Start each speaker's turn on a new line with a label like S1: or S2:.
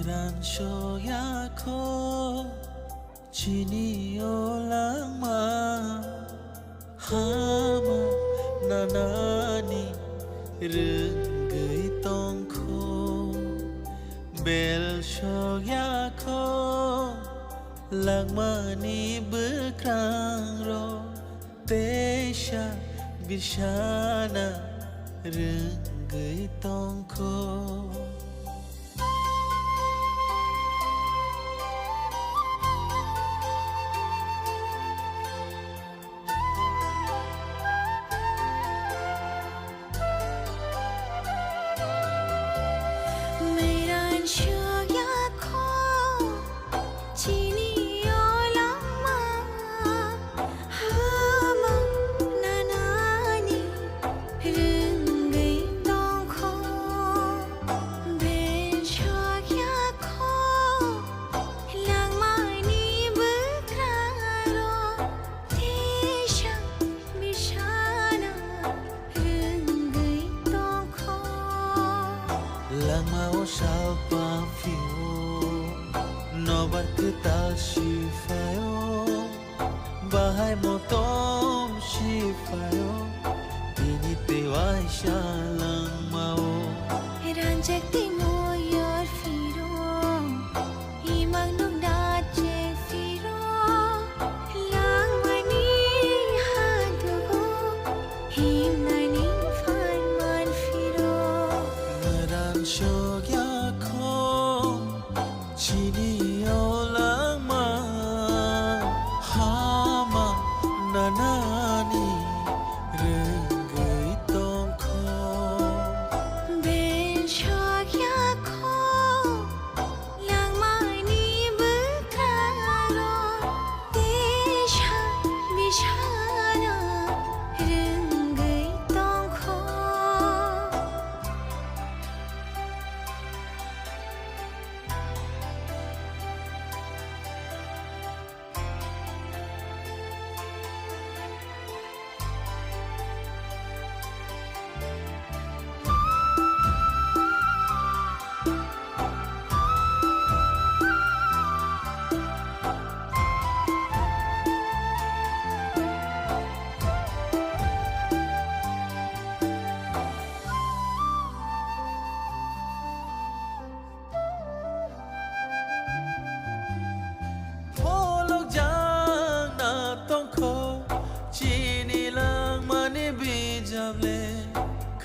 S1: ran sho ya ko chini o lang ma ha ma na na ni rừng gửi tông khô bel sho ya ko lang ma ni bơ krang ro te sha bishana rừng gửi tông khô lang mau sao pa phiêu nó bắt cứ ta chỉ phải bahai một tôm chỉ phải ini tewai sha lang mau
S2: ranjak timo yor firo imang nung da che firo lang mani hadugo him nani fan man firo
S1: ran sho